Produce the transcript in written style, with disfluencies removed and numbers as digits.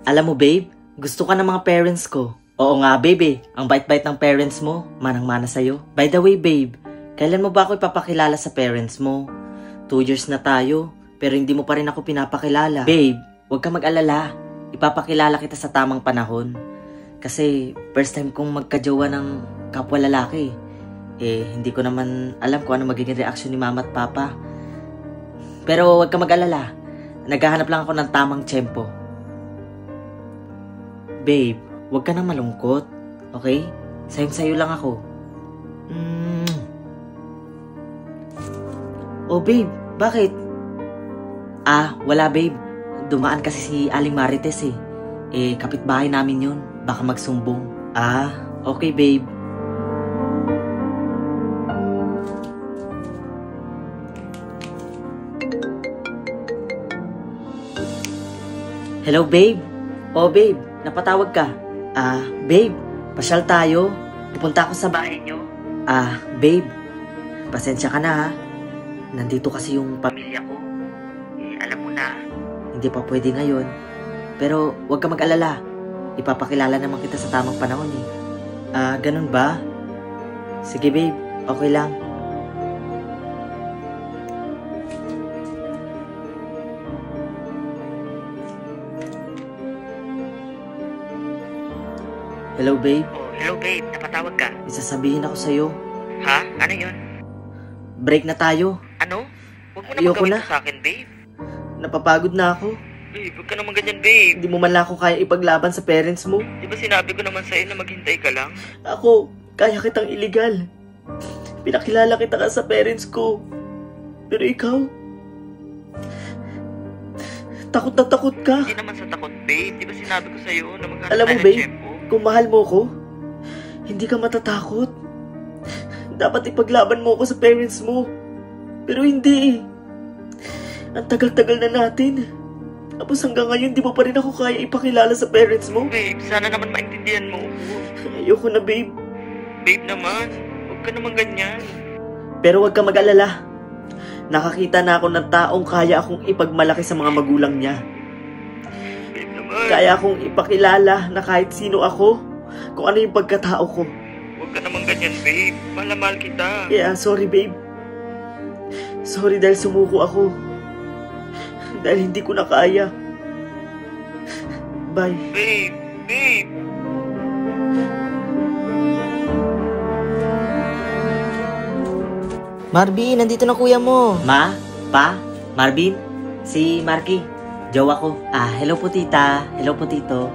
Alam mo, babe, gusto ka ng mga parents ko. Oo nga, babe. Ang bait-bait ng parents mo, manang-mana sa'yo. By the way, babe, kailan mo ba ako ipapakilala sa parents mo? 2 years na tayo, pero hindi mo pa rin ako pinapakilala. Babe, huwag ka mag-alala. Ipapakilala kita sa tamang panahon. Kasi first time kong magkajowa ng kapwa lalaki. Hindi ko naman alam kung ano magiging reaksyon ni mama at papa. Pero huwag ka mag-alala. Naghahanap lang ako ng tamang tiyempo. Babe, huwag ka nang malungkot. Okay? Sayong-sayo lang ako. Oh, babe. Bakit? Wala, babe. Dumaan kasi si Aling Marites eh. Kapitbahay namin yun. Baka magsumbong. Okay, babe. Hello, babe. Oh, babe. Napatawag ka. Babe. Pasyal tayo. Pupunta ako sa bahay nyo. Babe. Pasensya ka na ha. Nandito kasi yung pamilya ko. Alam mo na. Hindi pa pwede ngayon. Pero huwag ka mag-alala. Ipapakilala naman kita sa tamang panahon eh. Ganun ba? Sige, babe. Okay lang. Hello, babe. Oh, hello, babe. Napatawag ka. May sasabihin ako sa'yo. Ha? Ano yun? Break na tayo. Ano? Huwag mo na Ayoko magawin na. to sa akin, babe. Napapagod na ako. Babe, huwag ka naman ganyan, babe. Hindi mo man lang ako kaya ipaglaban sa parents mo. Di ba sinabi ko naman sa'yo na maghintay ka lang? Ako, kaya kitang illegal. Pinakilala kita ka sa parents ko. Pero ikaw, takot na takot ka. Hindi naman sa takot, babe. Di ba sinabi ko sa'yo na maghanap Alam mo, tayo ng babe, tiyempo? kung mahal mo ko, hindi ka matatakot. Dapat ipaglaban mo ako sa parents mo. Pero hindi. Ang tagal-tagal na natin. Tapos hanggang ngayon, di mo pa rin ako kaya ipakilala sa parents mo. Babe, sana naman maintindihan mo. Ayoko na, babe. Babe naman, huwag ka naman ganyan. Pero huwag ka mag-alala. Nakakita na ako ng taong kaya akong ipagmalaki sa mga magulang niya. Babe naman. Kaya akong ipakilala na kahit sino ako, kung ano yung pagkatao ko. Huwag ka naman ganyan, babe. Mahal na mahal kita. Kaya sorry, babe. Sorry dahil sumuko ako. Dahil hindi ko na kaya. Bye. Babe, babe. Marvin, nandito na kuya mo. Ma? Pa? Marvin? Si Marky. Jowa ko. Hello po tita. Hello po tito.